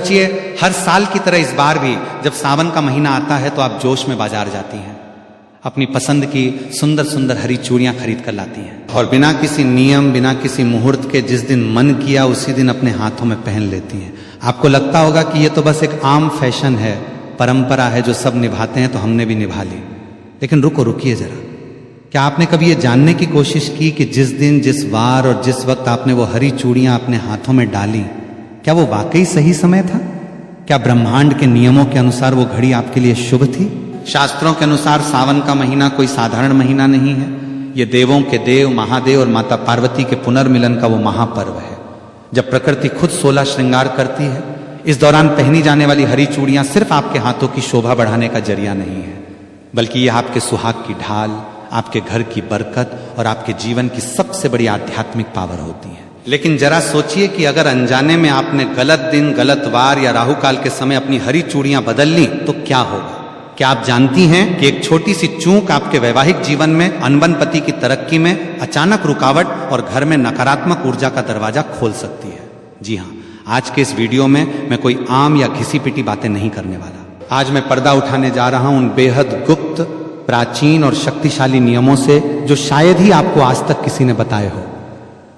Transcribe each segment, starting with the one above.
सोचिए, हर साल की तरह इस बार भी जब सावन का महीना आता है तो आप जोश में बाजार जाती हैं, अपनी पसंद की सुंदर सुंदर हरी चूड़ियां खरीद कर लाती हैं और बिना किसी नियम, बिना किसी मुहूर्त के जिस दिन मन किया उसी दिन अपने हाथों में पहन लेती हैं। आपको लगता होगा कि ये तो बस एक आम फैशन है, परंपरा है जो सब निभाते हैं तो हमने भी निभा ली। लेकिन रुकिए जरा, क्या आपने कभी ये जानने की कोशिश की कि जिस दिन, जिस वार और जिस वक्त आपने वो हरी चूड़ियां अपने हाथों में डाली, क्या वो वाकई सही समय था? क्या ब्रह्मांड के नियमों के अनुसार वो घड़ी आपके लिए शुभ थी? शास्त्रों के अनुसार सावन का महीना कोई साधारण महीना नहीं है। ये देवों के देव महादेव और माता पार्वती के पुनर्मिलन का वो महापर्व है, जब प्रकृति खुद 16 श्रृंगार करती है। इस दौरान पहनी जाने वाली हरी चूड़ियां सिर्फ आपके हाथों की शोभा बढ़ाने का जरिया नहीं है, बल्कि यह आपके सुहाग की ढाल, आपके घर की बरकत और आपके जीवन की सबसे बड़ी आध्यात्मिक पावर होती है। लेकिन जरा सोचिए कि अगर अनजाने में आपने गलत दिन, गलत वार या राहु काल के समय अपनी हरी चूड़ियां बदल ली तो क्या होगा? क्या आप जानती हैं कि एक छोटी सी चूक आपके वैवाहिक जीवन में, अनबन पति की तरक्की में अचानक रुकावट और घर में नकारात्मक ऊर्जा का दरवाजा खोल सकती है? जी हाँ, आज के इस वीडियो में मैं कोई आम या घिसी पिटी बातें नहीं करने वाला। आज मैं पर्दा उठाने जा रहा हूं उन बेहद गुप्त, प्राचीन और शक्तिशाली नियमों से जो शायद ही आपको आज तक किसी ने बताए हो।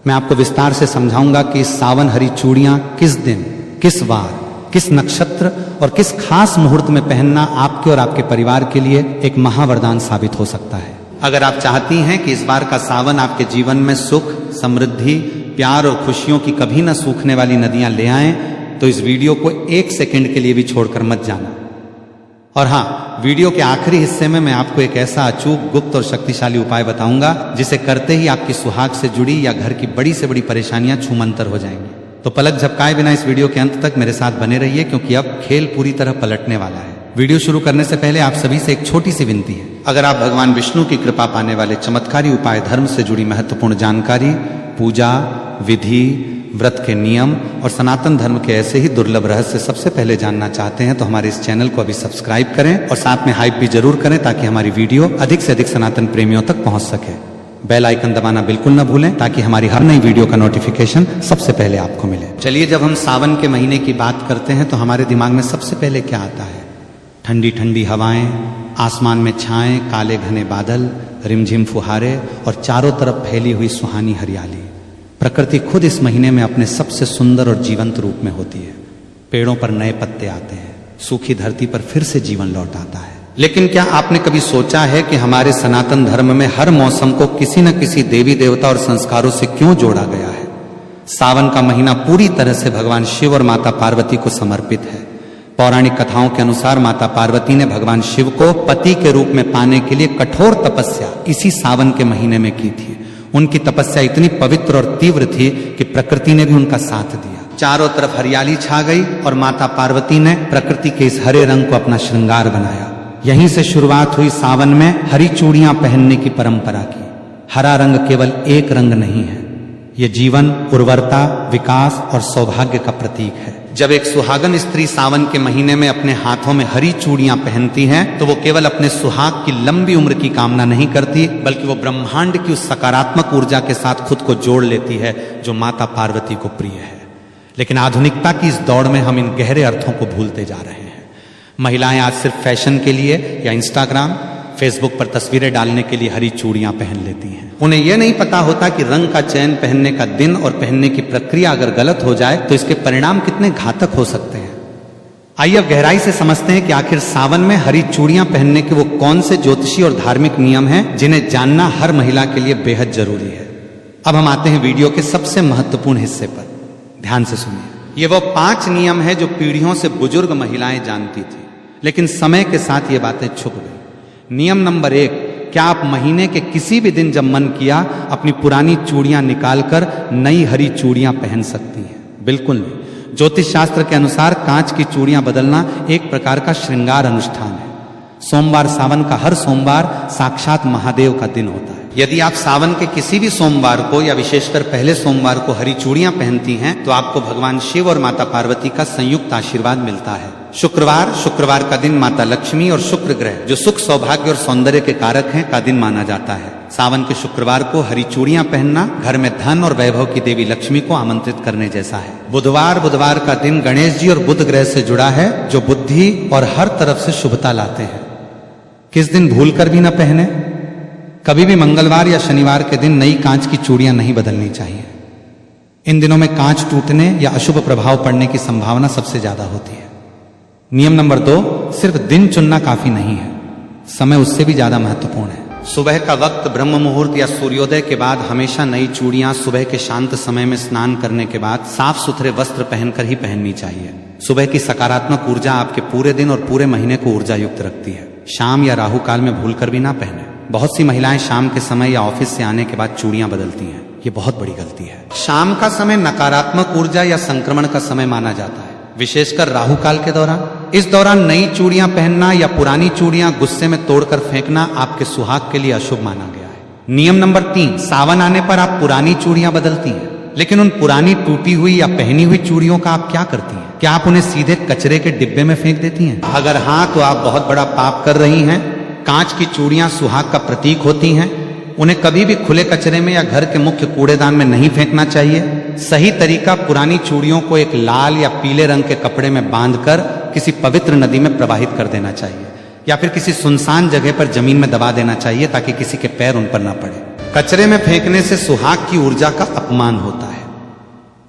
मैं आपको विस्तार से समझाऊंगा कि इस सावन हरी चूड़ियां किस दिन, किस वार, किस नक्षत्र और किस खास मुहूर्त में पहनना आपके और आपके परिवार के लिए एक महावरदान साबित हो सकता है। अगर आप चाहती हैं कि इस बार का सावन आपके जीवन में सुख, समृद्धि, प्यार और खुशियों की कभी न सूखने वाली नदियां ले आए, तो इस वीडियो को 1 सेकंड के लिए भी छोड़कर मत जाना। और हाँ, वीडियो के आखिरी हिस्से में मैं आपको एक ऐसा अचूक, गुप्त और शक्तिशाली उपाय बताऊंगा जिसे करते ही आपकी सुहाग से जुड़ी या घर की बड़ी से बड़ी परेशानियां छूमंतर हो जाएंगी। तो पलक झपकाए बिना इस वीडियो के अंत तक मेरे साथ बने रहिए, क्योंकि अब खेल पूरी तरह पलटने वाला है। वीडियो शुरू करने से पहले आप सभी से एक छोटी सी विनती है। अगर आप भगवान विष्णु की कृपा पाने वाले चमत्कारी उपाय, धर्म से जुड़ी महत्वपूर्ण जानकारी, पूजा विधि, व्रत के नियम और सनातन धर्म के ऐसे ही दुर्लभ रहस्य सबसे पहले जानना चाहते हैं तो हमारे इस चैनल को अभी सब्सक्राइब करें और साथ में हाइप भी जरूर करें, ताकि हमारी वीडियो अधिक से अधिक सनातन प्रेमियों तक पहुंच सके। बेल आइकन दबाना बिल्कुल न भूलें, ताकि हमारी हर नई वीडियो का नोटिफिकेशन सबसे पहले आपको मिले। चलिए, जब हम सावन के महीने की बात करते हैं तो हमारे दिमाग में सबसे पहले क्या आता है? ठंडी ठंडी हवाएं, आसमान में छाएं, काले घने बादल, रिमझिम फुहारे और चारों तरफ फैली हुई सुहानी हरियाली। प्रकृति खुद इस महीने में अपने सबसे सुंदर और जीवंत रूप में होती है। पेड़ों पर नए पत्ते आते हैं, सूखी धरती पर फिर से जीवन लौट आता है। लेकिन क्या आपने कभी सोचा है कि हमारे सनातन धर्म में हर मौसम को किसी न किसी देवी देवता और संस्कारों से क्यों जोड़ा गया है? सावन का महीना पूरी तरह से भगवान शिव और माता पार्वती को समर्पित है। पौराणिक कथाओं के अनुसार माता पार्वती ने भगवान शिव को पति के रूप में पाने के लिए कठोर तपस्या इसी सावन के महीने में की थी। उनकी तपस्या इतनी पवित्र और तीव्र थी कि प्रकृति ने भी उनका साथ दिया। चारों तरफ हरियाली छा गई और माता पार्वती ने प्रकृति के इस हरे रंग को अपना श्रृंगार बनाया। यहीं से शुरुआत हुई सावन में हरी चूड़ियां पहनने की परंपरा की। हरा रंग केवल एक रंग नहीं है, ये जीवन, उर्वरता, विकास और सौभाग्य का प्रतीक है। जब एक सुहागन स्त्री सावन के महीने में अपने हाथों में हरी चूड़ियां पहनती हैं, तो वो केवल अपने सुहाग की लंबी उम्र की कामना नहीं करती, बल्कि वो ब्रह्मांड की उस सकारात्मक ऊर्जा के साथ खुद को जोड़ लेती है जो माता पार्वती को प्रिय है। लेकिन आधुनिकता की इस दौड़ में हम इन गहरे अर्थों को भूलते जा रहे हैं। महिलाएं आज सिर्फ फैशन के लिए या इंस्टाग्राम, फेसबुक पर तस्वीरें डालने के लिए हरी चूड़ियां पहन लेती हैं। उन्हें यह नहीं पता होता कि रंग का चयन, पहनने का दिन और पहनने की प्रक्रिया अगर गलत हो जाए तो इसके परिणाम कितने घातक हो सकते हैं। आइए अब गहराई से समझते हैं कि आखिर सावन में हरी चूड़ियां पहनने के वो कौन से ज्योतिषी और धार्मिक नियम हैं जिन्हें जानना हर महिला के लिए बेहद जरूरी है। अब हम आते हैं वीडियो के सबसे महत्वपूर्ण हिस्से पर। ध्यान से सुनिए। ये वो 5 नियम है जो पीढ़ियों से बुजुर्ग महिलाएं जानती थी, लेकिन समय के साथ ये बातें छुप गई। नियम नंबर 1, क्या आप महीने के किसी भी दिन जब मन किया अपनी पुरानी चूड़ियां निकालकर नई हरी चूड़ियां पहन सकती हैं? बिल्कुल नहीं। ज्योतिष शास्त्र के अनुसार कांच की चूड़ियां बदलना एक प्रकार का श्रृंगार अनुष्ठान है। सोमवार, सावन का हर सोमवार साक्षात महादेव का दिन होता है। यदि आप सावन के किसी भी सोमवार को या विशेषकर पहले सोमवार को हरी चूड़ियां पहनती हैं तो आपको भगवान शिव और माता पार्वती का संयुक्त आशीर्वाद मिलता है। शुक्रवार का दिन माता लक्ष्मी और शुक्र ग्रह जो सुख सौभाग्य और सौंदर्य के कारक हैं का दिन माना जाता है। सावन के शुक्रवार को हरी चूड़ियां पहनना घर में धन और वैभव की देवी लक्ष्मी को आमंत्रित करने जैसा है। बुधवार का दिन गणेश जी और बुध ग्रह से जुड़ा है जो बुद्धि और हर तरफ से शुभता लाते हैं। किस दिन भूल कर भी न पहने। कभी भी मंगलवार या शनिवार के दिन नई कांच की चूड़ियां नहीं बदलनी चाहिए। इन दिनों में कांच टूटने या अशुभ प्रभाव पड़ने की संभावना सबसे ज्यादा होती है। नियम नंबर 2, सिर्फ दिन चुनना काफी नहीं है, समय उससे भी ज्यादा महत्वपूर्ण है। सुबह का वक्त ब्रह्म मुहूर्त या सूर्योदय के बाद हमेशा नई चूड़ियां सुबह के शांत समय में स्नान करने के बाद साफ सुथरे वस्त्र पहनकर ही पहननी चाहिए। सुबह की सकारात्मक ऊर्जा आपके पूरे दिन और पूरे महीने को ऊर्जा युक्त रखती है। शाम या राहु काल में भूलकर भी ना पहने। बहुत सी महिलाएं शाम के समय या ऑफिस से आने के बाद चूड़ियां बदलती हैं, ये बहुत बड़ी गलती है। शाम का समय नकारात्मक ऊर्जा या संक्रमण का समय माना जाता है, विशेषकर राहु काल के दौरान। इस दौरान नई चूड़ियां पहनना या पुरानी चूड़ियां गुस्से में तोड़कर फेंकना आपके सुहाग के लिए अशुभ माना गया है। नियम नंबर 3, सावन आने पर आप पुरानी चूड़ियां बदलती हैं, लेकिन उन पुरानी टूटी हुई या पहनी हुई चूड़ियों का आप क्या करती हैं? क्या आप उन्हें सीधे कचरे के डिब्बे में फेंक देती हैं? अगर हाँ तो आप बहुत बड़ा पाप कर रही हैं। कांच की चूड़ियां सुहाग का प्रतीक होती हैं, उन्हें कभी भी खुले कचरे में या घर के मुख्य कूड़ेदान में नहीं फेंकना चाहिए। सही तरीका पुरानी चूड़ियों को एक लाल या पीले रंग के कपड़े में बांधकर किसी पवित्र नदी में प्रवाहित कर देना चाहिए या फिर किसी सुनसान जगह पर जमीन में दबा देना चाहिए ताकि किसी के पैर उन पर न पड़े। कचरे में फेंकने से सुहाग की ऊर्जा का अपमान होता है।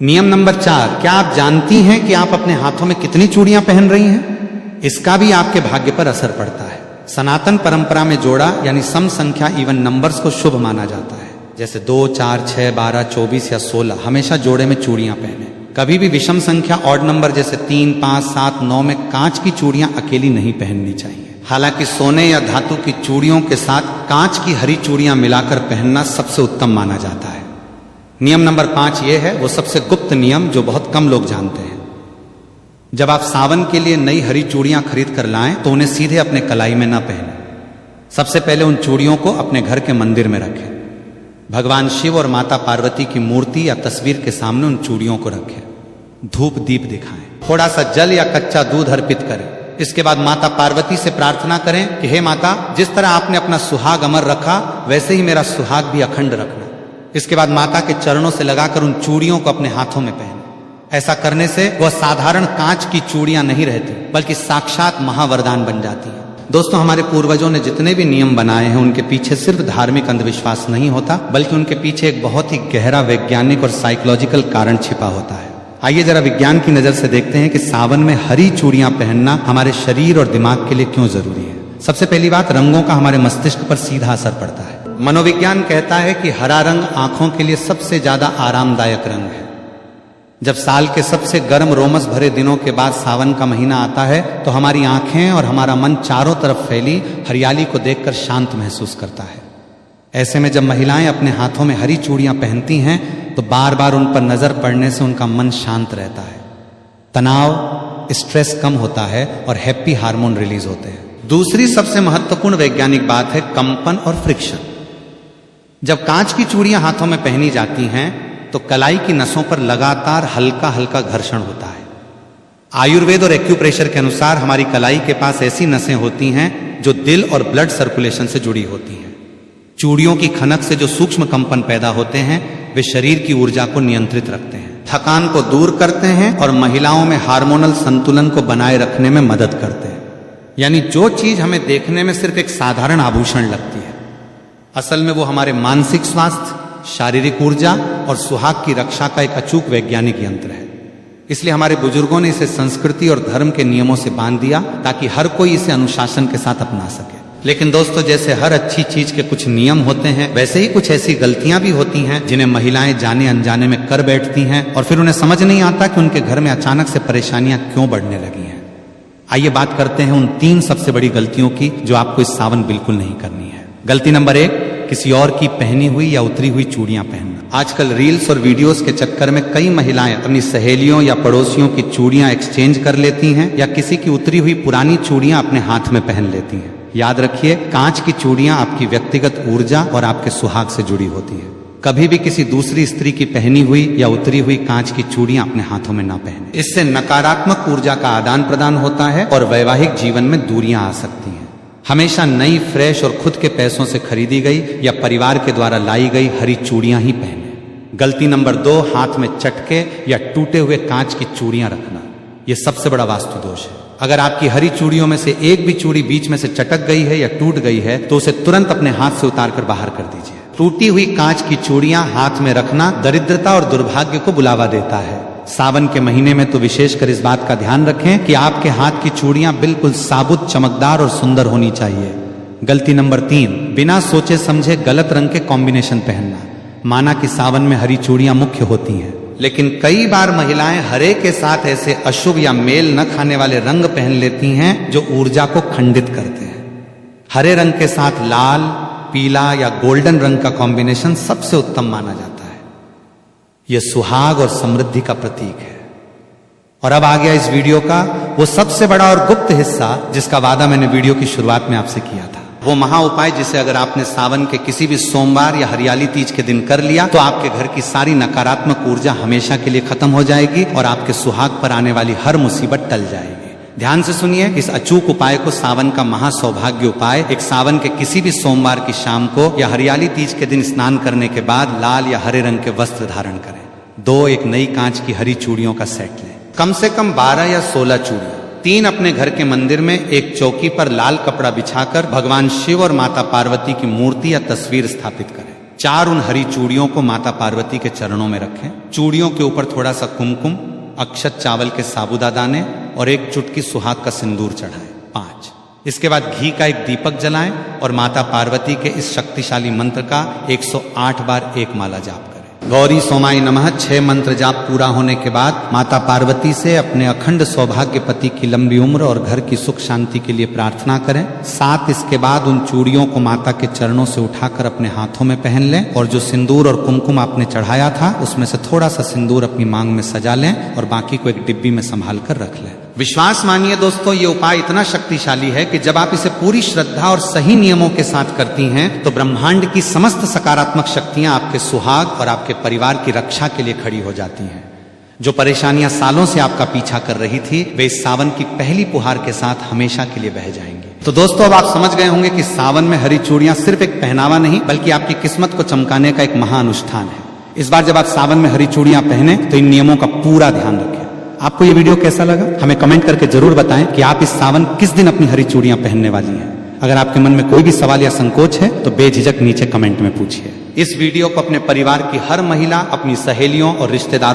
नियम नंबर 4, क्या आप जानती हैं कि आप अपने हाथों में कितनी चूड़ियां पहन रही हैं? इसका भी आपके भाग्य पर असर पड़ता है। सनातन परंपरा में जोड़ा यानी सम संख्या इवन नंबर्स को शुभ माना जाता है, जैसे 2, 4, 6, 12, 24 या 16 हमेशा जोड़े में चूड़ियां पहने। कभी भी विषम संख्या ऑड नंबर जैसे 3, 5, 7, 9 में कांच की चूड़ियां अकेली नहीं पहननी चाहिए। हालांकि सोने या धातु की चूड़ियों के साथ कांच की हरी चूड़ियां मिलाकर पहनना सबसे उत्तम माना जाता है। नियम नंबर 5 ये है वो सबसे गुप्त नियम जो बहुत कम लोग जानते हैं। जब आप सावन के लिए नई हरी चूड़ियां खरीद कर लाएं तो उन्हें सीधे अपने कलाई में न पहने। सबसे पहले उन चूड़ियों को अपने घर के मंदिर में रखें। भगवान शिव और माता पार्वती की मूर्ति या तस्वीर के सामने उन चूड़ियों को रखें। धूप दीप दिखाएं, थोड़ा सा जल या कच्चा दूध अर्पित करें। इसके बाद माता पार्वती से प्रार्थना करें कि हे माता, जिस तरह आपने अपना सुहाग अमर रखा वैसे ही मेरा सुहाग भी अखंड रखना। इसके बाद माता के चरणों से लगाकर उन चूड़ियों को अपने हाथों में पहने। ऐसा करने से वह साधारण कांच की चूड़ियां नहीं रहती बल्कि साक्षात महावरदान बन जाती हैं। दोस्तों, हमारे पूर्वजों ने जितने भी नियम बनाए हैं उनके पीछे सिर्फ धार्मिक अंधविश्वास नहीं होता बल्कि उनके पीछे एक बहुत ही गहरा वैज्ञानिक और साइकोलॉजिकल कारण छिपा होता है। आइए जरा विज्ञान की नजर से देखते हैं कि सावन में हरी चूड़ियां पहनना हमारे शरीर और दिमाग के लिए क्यों जरूरी है। सबसे पहली बात, रंगों का हमारे मस्तिष्क पर सीधा असर पड़ता है। मनोविज्ञान कहता है कि हरा रंग आंखों के लिए सबसे ज्यादा आरामदायक रंग है। जब साल के सबसे गर्म रोमस भरे दिनों के बाद सावन का महीना आता है तो हमारी आंखें और हमारा मन चारों तरफ फैली हरियाली को देखकर शांत महसूस करता है। ऐसे में जब महिलाएं अपने हाथों में हरी चूड़ियां पहनती हैं तो बार बार उन पर नजर पड़ने से उनका मन शांत रहता है, तनाव, स्ट्रेस कम होता है और हैप्पी हार्मोन रिलीज होते हैं। दूसरी सबसे महत्वपूर्ण वैज्ञानिक बात है कंपन और फ्रिक्शन। जब कांच की चूड़ियां हाथों में पहनी जाती हैं तो कलाई की नसों पर लगातार हल्का हल्का घर्षण होता है। आयुर्वेद और एक्यूप्रेशर के अनुसार हमारी कलाई के पास ऐसी नसें होती हैं जो दिल और ब्लड सर्कुलेशन से जुड़ी होती हैं। चूड़ियों की खनक से जो सूक्ष्म कंपन पैदा होते हैं वे शरीर की ऊर्जा को नियंत्रित रखते हैं, थकान को दूर करते हैं और महिलाओं में हार्मोनल संतुलन को बनाए रखने में मदद करते हैं। यानी जो चीज हमें देखने में सिर्फ एक साधारण आभूषण लगती है, असल में वो हमारे मानसिक स्वास्थ्य, शारीरिक ऊर्जा और सुहाग की रक्षा का एक अचूक वैज्ञानिक यंत्र है। इसलिए हमारे बुजुर्गों ने इसे संस्कृति और धर्म के नियमों से बांध दिया ताकि हर कोई इसे अनुशासन के साथ अपना सके। लेकिन दोस्तों, जैसे हर अच्छी चीज के कुछ नियम होते हैं वैसे ही कुछ ऐसी गलतियां भी होती हैं जिन्हें महिलाएं जाने अनजाने में कर बैठती हैं और फिर उन्हें समझ नहीं आता कि उनके घर में अचानक से परेशानियां क्यों बढ़ने लगी हैं। आइए बात करते हैं उन 3 सबसे बड़ी गलतियों की जो आपको इस सावन बिल्कुल नहीं करनी है। गलती नंबर 1, किसी और की पहनी हुई या उतरी हुई चूड़ियां पहनना। आजकल रील्स और वीडियोस के चक्कर में कई महिलाएं अपनी सहेलियों या पड़ोसियों की चूड़ियां एक्सचेंज कर लेती हैं या किसी की उतरी हुई पुरानी चूड़ियां अपने हाथ में पहन लेती हैं। याद रखिए, कांच की चूड़ियां आपकी व्यक्तिगत ऊर्जा और आपके सुहाग से जुड़ी होती है। कभी भी किसी दूसरी स्त्री की पहनी हुई या उतरी हुई कांच की चूड़ियां अपने हाथों में ना पहने। इससे नकारात्मक ऊर्जा का आदान प्रदान होता है और वैवाहिक जीवन में दूरियां आ सकती हैं। हमेशा नई, फ्रेश और खुद के पैसों से खरीदी गई या परिवार के द्वारा लाई गई हरी चूड़ियां ही पहने। गलती नंबर 2, हाथ में चटके या टूटे हुए कांच की चूड़ियां रखना। यह सबसे बड़ा वास्तु दोष है। अगर आपकी हरी चूड़ियों में से एक भी चूड़ी बीच में से चटक गई है या टूट गई है तो उसे तुरंत अपने हाथ से उतारकर बाहर कर दीजिए। टूटी हुई कांच की चूड़ियां हाथ में रखना दरिद्रता और दुर्भाग्य को बुलावा देता है। सावन के महीने में तो विशेषकर इस बात का ध्यान रखें कि आपके हाथ की चूड़ियां बिल्कुल साबुत, चमकदार और सुंदर होनी चाहिए। गलती नंबर 3, बिना सोचे समझे गलत रंग के कॉम्बिनेशन पहनना। माना कि सावन में हरी चूड़ियां मुख्य होती हैं, लेकिन कई बार महिलाएं हरे के साथ ऐसे अशुभ या मेल न खाने वाले रंग पहन लेती हैं जो ऊर्जा को खंडित करते हैं। हरे रंग के साथ लाल, पीला या गोल्डन रंग का कॉम्बिनेशन सबसे उत्तम माना जाता है। यह सुहाग और समृद्धि का प्रतीक है। और अब आ गया इस वीडियो का वो सबसे बड़ा और गुप्त हिस्सा जिसका वादा मैंने वीडियो की शुरुआत में आपसे किया था। वो महा उपाय जिसे अगर आपने सावन के किसी भी सोमवार या हरियाली तीज के दिन कर लिया तो आपके घर की सारी नकारात्मक ऊर्जा हमेशा के लिए खत्म हो जाएगी और आपके सुहाग पर आने वाली हर मुसीबत टल जाएगी। ध्यान से सुनिए, इस अचूक उपाय को सावन का महा सौभाग्य उपाय एक सावन के किसी भी सोमवार की शाम को या हरियाली तीज के दिन स्नान करने के बाद लाल या हरे रंग के वस्त्र धारण करें। 2 एक नई कांच की हरी चूड़ियों का सेट लें, कम से कम 12 या 16 चूड़ियां। 3 अपने घर के मंदिर में एक चौकी पर लाल कपड़ा बिछाकर भगवान शिव और माता पार्वती की मूर्ति या तस्वीर स्थापित करें। 4 उन हरी चूड़ियों को माता पार्वती के चरणों में रखें। चूड़ियों के ऊपर थोड़ा सा कुमकुम, अक्षत चावल के साबूदा दाने और एक चुटकी सुहाग का सिंदूर चढ़ाएं। 5 इसके बाद घी का एक दीपक जलाएं और माता पार्वती के इस शक्तिशाली मंत्र का 108 बार एक माला जाप करें। गौरी सोमाई नमः 6 मंत्र जाप पूरा होने के बाद माता पार्वती से अपने अखंड सौभाग्य पति की लंबी उम्र और घर की सुख शांति के लिए प्रार्थना करें। 7 इसके बाद उन चूड़ियों को माता के चरणों से उठाकर अपने हाथों में पहन लें और जो सिंदूर और कुमकुम आपने चढ़ाया था उसमें से थोड़ा सा सिंदूर अपनी मांग में सजा लें और बाकी को एक डिब्बी में संभाल कर रख लें। विश्वास मानिए दोस्तों, ये उपाय इतना शक्तिशाली है कि जब आप इसे पूरी श्रद्धा और सही नियमों के साथ करती हैं तो ब्रह्मांड की समस्त सकारात्मक शक्तियां आपके सुहाग और आपके परिवार की रक्षा के लिए खड़ी हो जाती हैं। जो परेशानियां सालों से आपका पीछा कर रही थी वे इस सावन की पहली पुहार के साथ हमेशा के लिए बह जाएंगी। तो दोस्तों, अब आप समझ गए होंगे कि सावन में हरी चूड़ियां सिर्फ एक पहनावा नहीं बल्कि आपकी किस्मत को चमकाने का एक महाअनुष्ठान है। इस बार जब आप सावन में हरी चूड़ियां पहने तो इन नियमों का पूरा ध्यान रखें। आपको ये वीडियो कैसा लगा हमें कमेंट करके जरूर बताएं कि आप इस सावन किस दिन अपनी हरी चूड़ियां पहनने वाली हैं। अगर आपके मन में कोई भी सवाल या संकोच है तो बेझिझक नीचे कमेंट में पूछिए। इस वीडियो को अपने परिवार की हर महिला, अपनी सहेलियों और रिश्तेदारों